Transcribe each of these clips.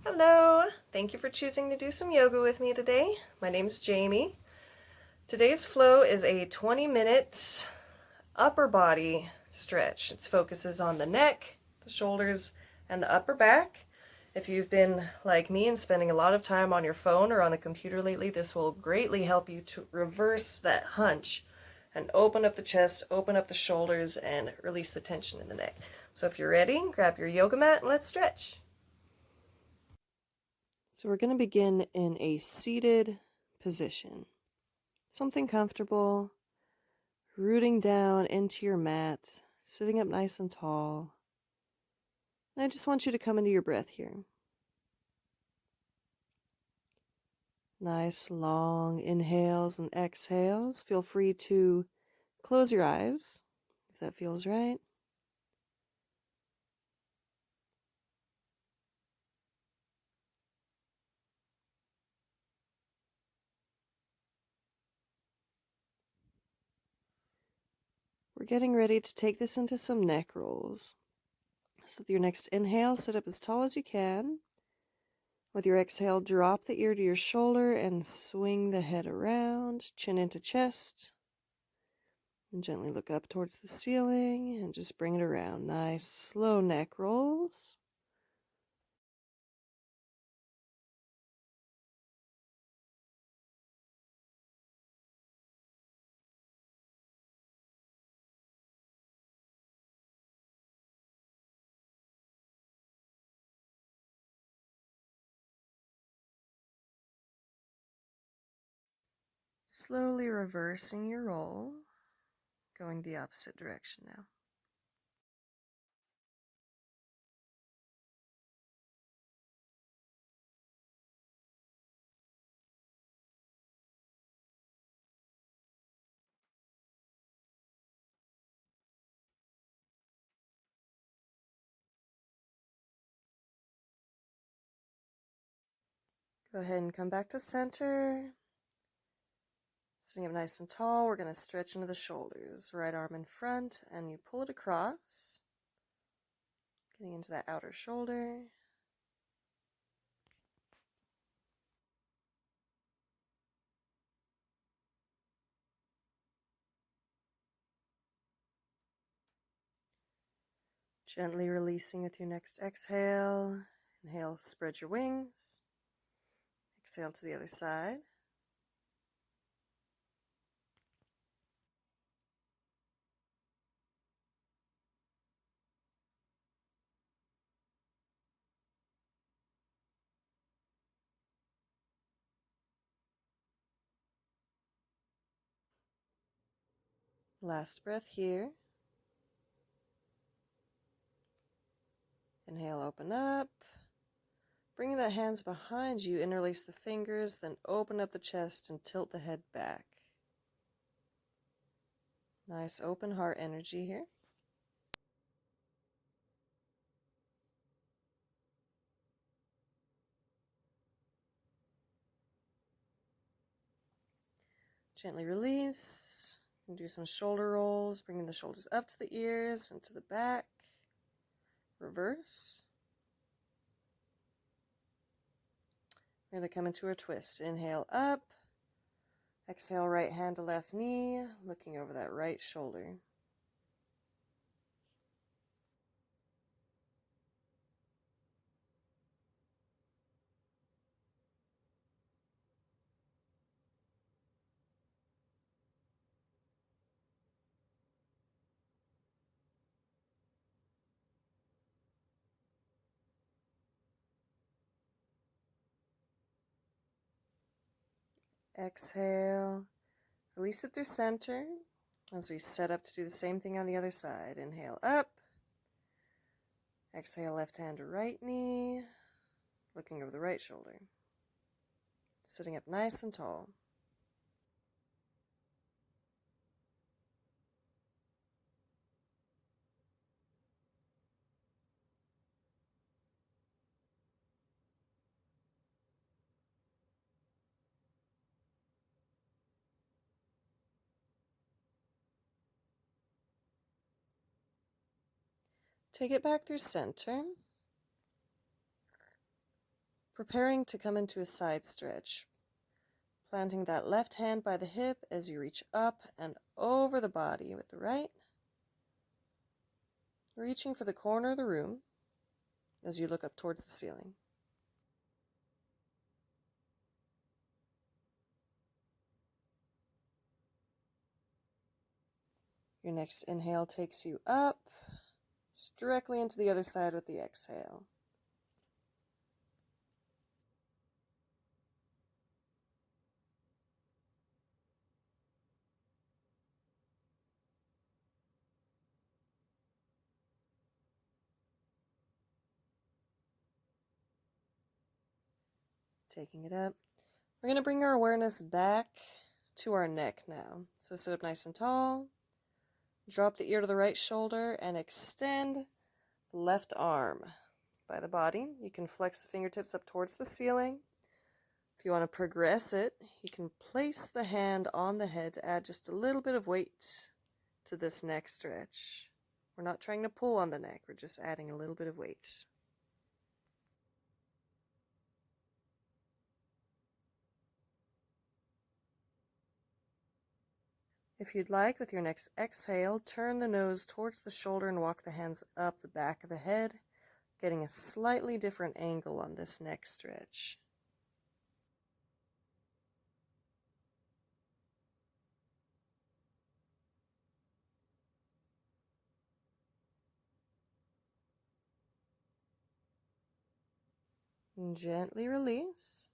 Hello! Thank you for choosing to do some yoga with me today. My name's Jamie. Today's flow is a 20-minute upper body stretch. It focuses on the neck, the shoulders, and the upper back. If you've been like me and spending a lot of time on your phone or on the computer lately, this will greatly help you to reverse that hunch and open up the chest, open up the shoulders, and release the tension in the neck. So if you're ready, grab your yoga mat and let's stretch. So we're going to begin in a seated position. Something comfortable, rooting down into your mat, sitting up nice and tall. And I just want you to come into your breath here. Nice long inhales and exhales. Feel free to close your eyes if that feels right. We're getting ready to take this into some neck rolls. So with your next inhale, sit up as tall as you can. With your exhale, drop the ear to your shoulder and swing the head around, chin into chest. And gently look up towards the ceiling and just bring it around. Nice, slow neck rolls. Slowly reversing your roll, going the opposite direction now. Go ahead and come back to center. Sitting up nice and tall, we're going to stretch into the shoulders. Right arm in front, and you pull it across. Getting into that outer shoulder. Gently releasing with your next exhale. Inhale, spread your wings. Exhale to the other side. Last breath here. Inhale, open up. Bring the hands behind you, interlace the fingers, then open up the chest and tilt the head back. Nice open heart energy here. Gently release. You can do some shoulder rolls, bringing the shoulders up to the ears and to the back. Reverse. We're going to come into a twist. Inhale up. Exhale, right hand to left knee, looking over that right shoulder. Exhale. Release it through center as we set up to do the same thing on the other side. Inhale up. Exhale, left hand to right knee, looking over the right shoulder. Sitting up nice and tall. Take it back through center. preparing to come into a side stretch. Planting that left hand by the hip as you reach up and over the body with the right. Reaching for the corner of the room as you look up towards the ceiling. Your next inhale takes you up, directly into the other side with the exhale. Taking it up. We're going to bring our awareness back to our neck now. So sit up nice and tall. Drop the ear to the right shoulder and extend the left arm by the body. You can flex the fingertips up towards the ceiling. If you want to progress it, you can place the hand on the head to add just a little bit of weight to this neck stretch. We're not trying to pull on the neck, we're just adding a little bit of weight. If you'd like, with your next exhale, turn the nose towards the shoulder and walk the hands up the back of the head, getting a slightly different angle on this neck stretch. And gently release.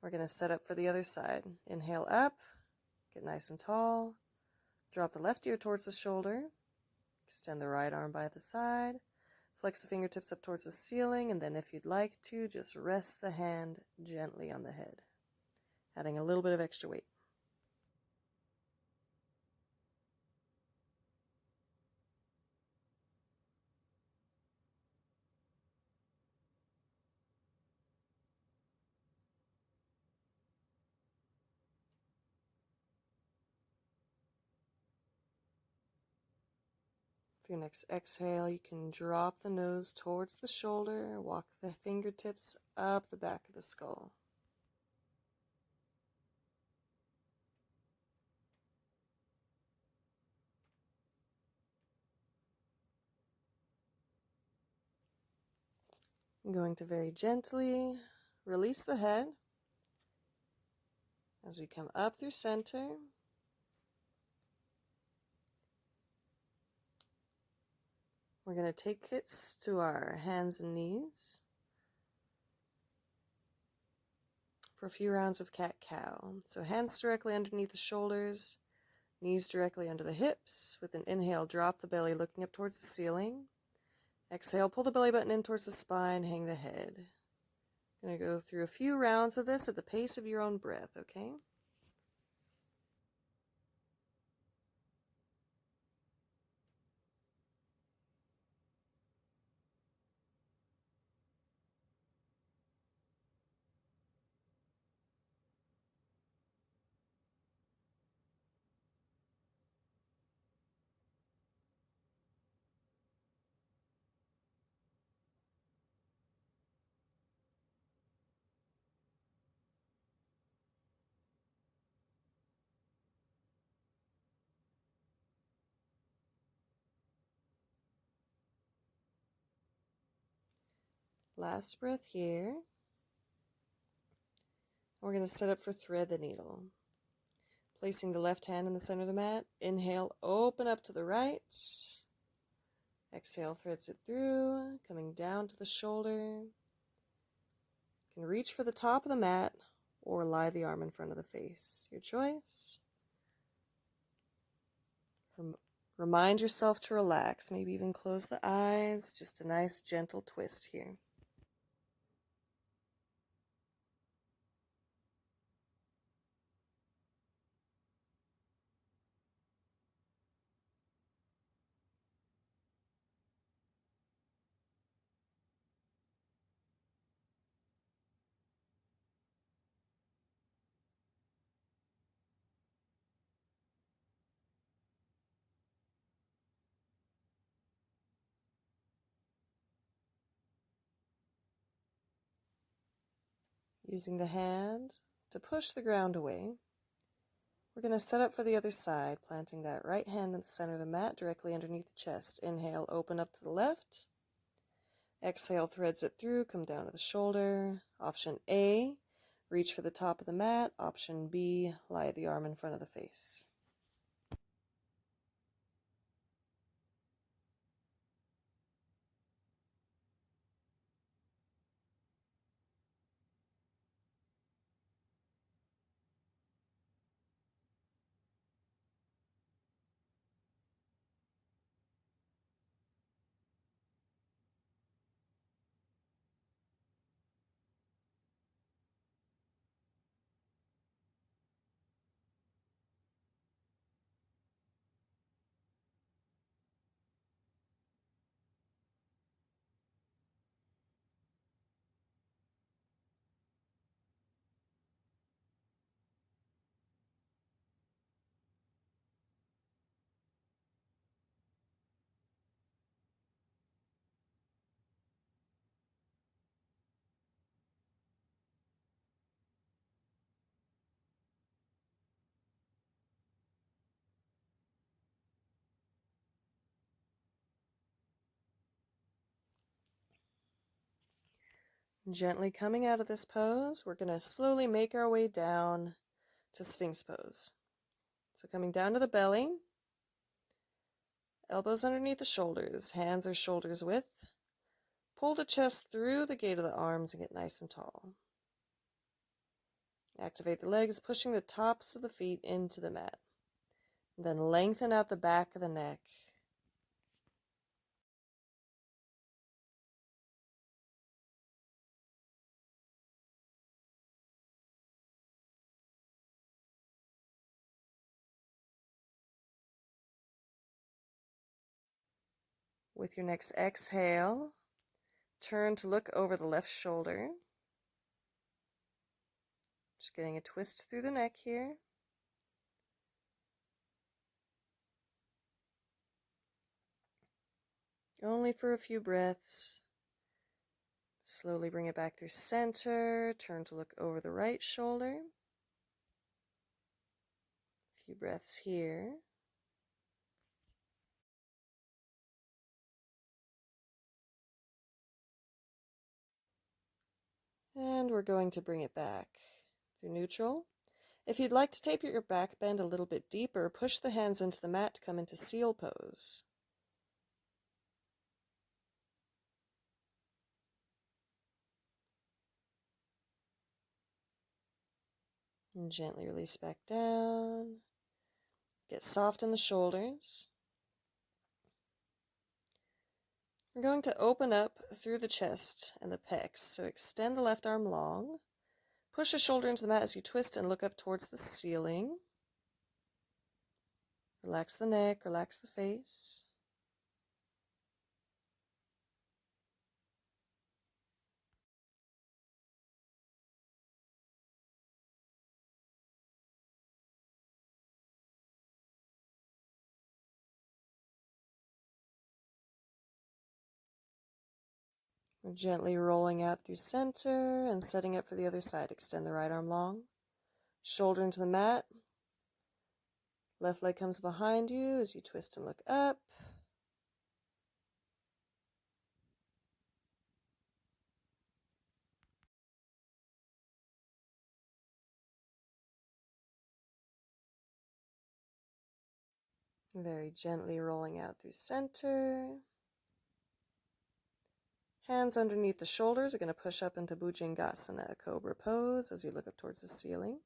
We're going to set up for the other side. Inhale up, get nice and tall. Drop the left ear towards the shoulder. Extend the right arm by the side. Flex the fingertips up towards the ceiling, and then if you'd like to, just rest the hand gently on the head, adding a little bit of extra weight. For your next exhale, you can drop the nose towards the shoulder, walk the fingertips up the back of the skull. I'm going to very gently release the head as we come up through center. We're going to take it to our hands and knees for a few rounds of cat-cow. So hands directly underneath the shoulders, knees directly under the hips. With an inhale, drop the belly looking up towards the ceiling. Exhale, pull the belly button in towards the spine, hang the head. Going to go through a few rounds of this at the pace of your own breath, okay? Last breath here. We're going to set up for thread the needle. Placing the left hand in the center of the mat. Inhale, open up to the right. Exhale, threads it through, coming down to the shoulder. You can reach for the top of the mat or lie the arm in front of the face. Your choice. Remind yourself to relax, maybe even close the eyes. Just a nice gentle twist here. Using the hand to push the ground away, we're going to set up for the other side, planting that right hand in the center of the mat directly underneath the chest. Inhale, open up to the left. Exhale, threads it through, come down to the shoulder. Option A, reach for the top of the mat. Option B, lie the arm in front of the face. Gently coming out of this pose, we're going to slowly make our way down to Sphinx pose. So coming down to the belly, elbows underneath the shoulders, hands are shoulders width. Pull the chest through the gate of the arms and get nice and tall. Activate the legs, pushing the tops of the feet into the mat. Then lengthen out the back of the neck. With your next exhale, turn to look over the left shoulder. Just getting a twist through the neck here. Only for a few breaths. Slowly bring it back through center. Turn to look over the right shoulder. A few breaths here. And we're going to bring it back through neutral. If you'd like to tape your back bend a little bit deeper, push the hands into the mat to come into seal pose. And gently release back down. Get soft in the shoulders. We're going to open up through the chest and the pecs. So extend the left arm long. Push the shoulder into the mat as you twist and look up towards the ceiling. Relax the neck, relax the face. We're gently rolling out through center and setting up for the other side. Extend the right arm long. Shoulder into the mat. Left leg comes behind you as you twist and look up. Very gently rolling out through center. Hands underneath the shoulders are going to push up into Bhujangasana, cobra pose, as you look up towards the ceiling.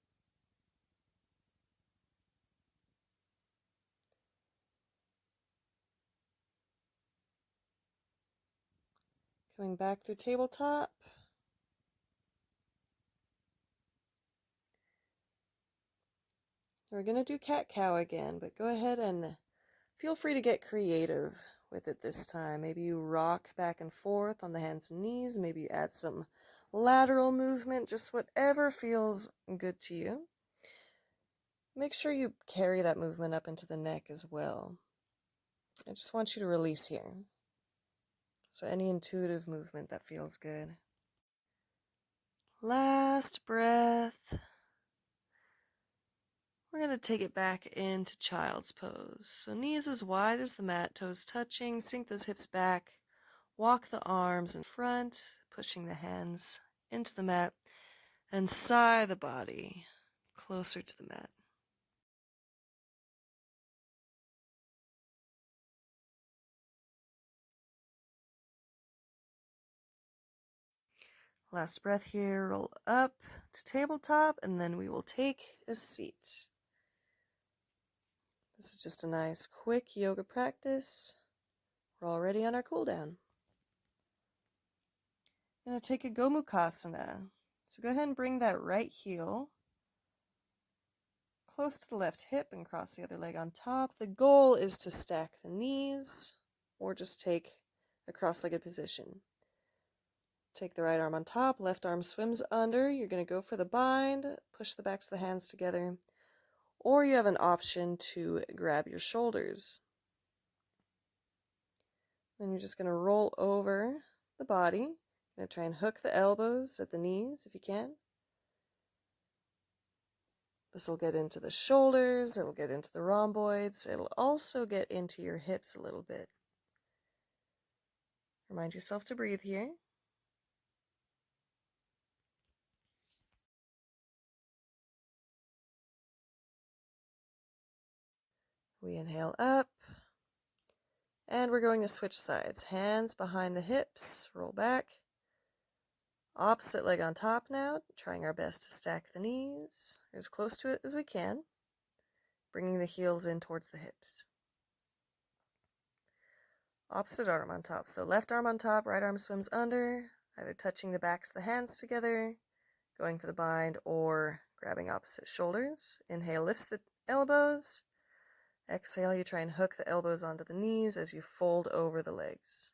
Coming back through tabletop. We're going to do cat-cow again, but go ahead and feel free to get creative with it this time. Maybe you rock back and forth on the hands and knees. Maybe you add some lateral movement, just whatever feels good to you. Make sure you carry that movement up into the neck as well. I just want you to release here. So any intuitive movement that feels good. Last breath. We're going to take it back into child's pose. So knees as wide as the mat, toes touching, sink those hips back, walk the arms in front, pushing the hands into the mat, and sigh the body closer to the mat. Last breath here, roll up to tabletop, and then we will take a seat. This is just a nice quick yoga practice. We're already on our cool down. I'm going to take a Gomukhasana. So go ahead and bring that right heel close to the left hip and cross the other leg on top. The goal is to stack the knees or just take a cross-legged position. Take the right arm on top, left arm swims under. You're going to go for the bind, push the backs of the hands together, or you have an option to grab your shoulders. Then you're just going to roll over the body. You're going to try and hook the elbows at the knees if you can. This will get into the shoulders, it'll get into the rhomboids, it'll also get into your hips a little bit. Remind yourself to breathe here. We inhale up, and we're going to switch sides. Hands behind the hips, roll back. Opposite leg on top now, trying our best to stack the knees as close to it as we can, bringing the heels in towards the hips. Opposite arm on top, so left arm on top, right arm swims under, either touching the backs of the hands together, going for the bind, or grabbing opposite shoulders. Inhale, lifts the elbows. Exhale, you try and hook the elbows onto the knees as you fold over the legs.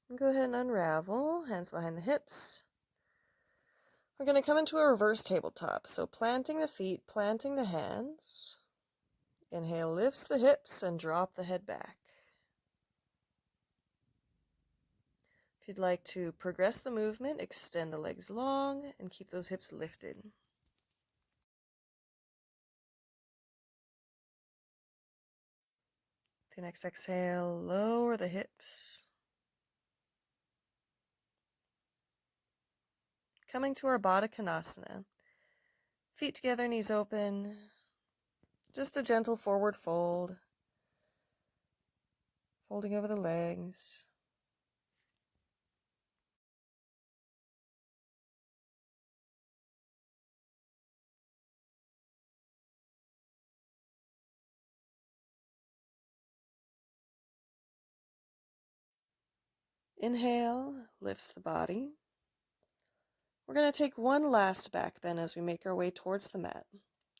And go ahead and unravel, hands behind the hips. We're going to come into a reverse tabletop, so planting the feet, planting the hands. Inhale, lifts the hips and drop the head back. If you'd like to progress the movement, extend the legs long and keep those hips lifted. The next exhale, lower the hips. Coming to our Baddha Konasana. Feet together, knees open. Just a gentle forward fold. Folding over the legs. Inhale, lifts the body. We're going to take one last back bend as we make our way towards the mat.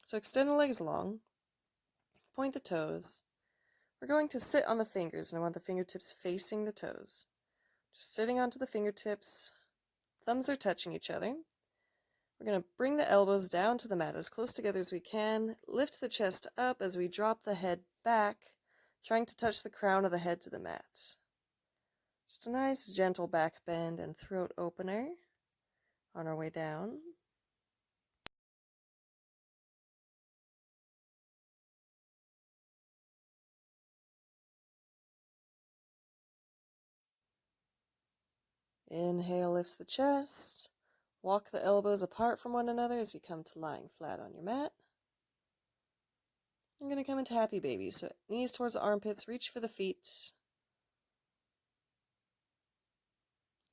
So extend the legs long. Point the toes. We're going to sit on the fingers, and I want the fingertips facing the toes. Just sitting onto the fingertips. Thumbs are touching each other. We're going to bring the elbows down to the mat as close together as we can. Lift the chest up as we drop the head back, trying to touch the crown of the head to the mat. Just a nice gentle back bend and throat opener on our way down. Inhale lifts the chest. Walk the elbows apart from one another as you come to lying flat on your mat. I'm going to come into happy baby, so knees towards the armpits, reach for the feet.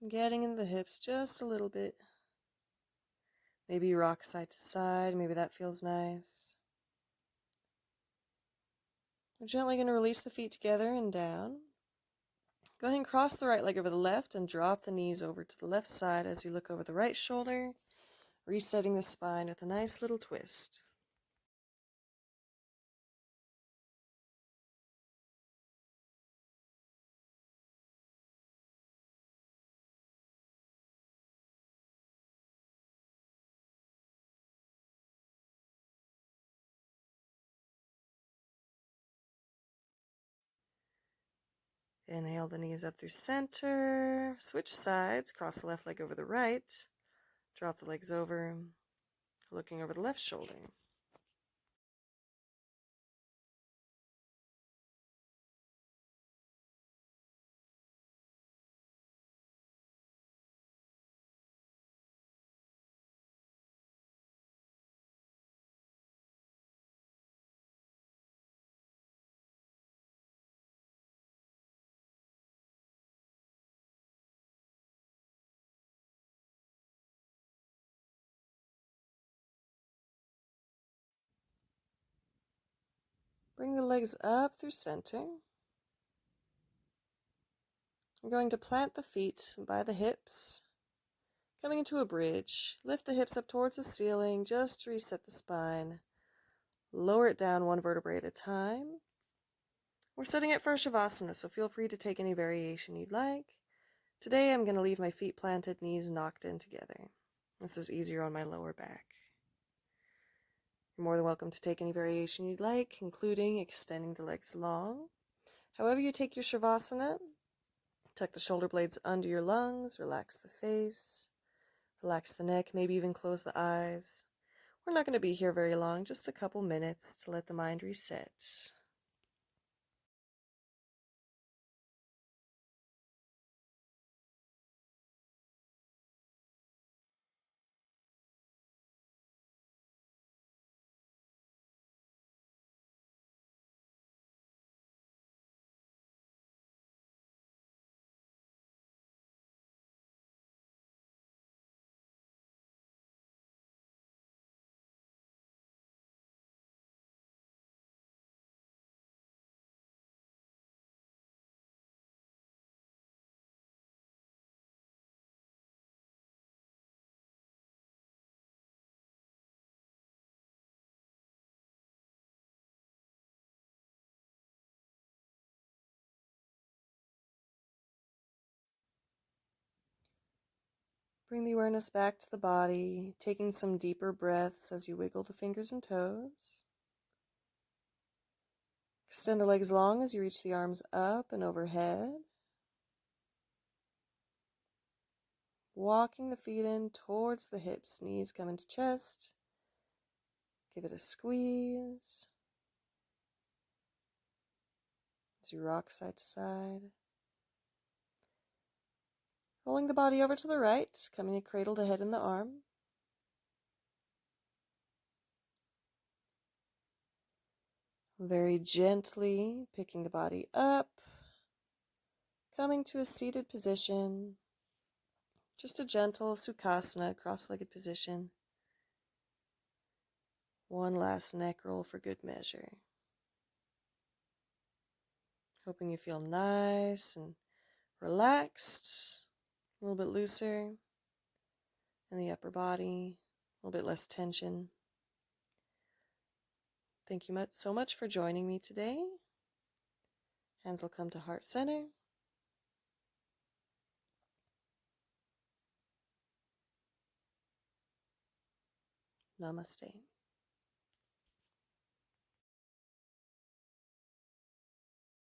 Getting in the hips just a little bit. Maybe rock side to side, maybe that feels nice. We're gently going to release the feet together and down. Go ahead and cross the right leg over the left and drop the knees over to the left side as you look over the right shoulder, resetting the spine with a nice little twist. Inhale the knees up through center. Switch sides. Cross the left leg over the right. Drop the legs over, looking over the left shoulder. Bring the legs up through center. I'm going to plant the feet by the hips, coming into a bridge. Lift the hips up towards the ceiling just to reset the spine. Lower it down one vertebrae at a time. We're setting it for Shavasana, so feel free to take any variation you'd like. Today I'm going to leave my feet planted, knees knocked in together. This is easier on my lower back. You're more than welcome to take any variation you'd like, including extending the legs long. However you take your Shavasana, tuck the shoulder blades under your lungs, relax the face, relax the neck, maybe even close the eyes. We're not going to be here very long, just a couple minutes to let the mind reset. Bring the awareness back to the body, taking some deeper breaths as you wiggle the fingers and toes. Extend the legs long as you reach the arms up and overhead. Walking the feet in towards the hips, knees come into chest. Give it a squeeze as you rock side to side. Rolling the body over to the right, coming to cradle the head in the arm. Very gently picking the body up, coming to a seated position. Just a gentle Sukhasana, cross-legged position. One last neck roll for good measure. Hoping you feel nice and relaxed, a little bit looser in the upper body, a little bit less tension. Thank you so much for joining me today. Hands will come to heart center. Namaste.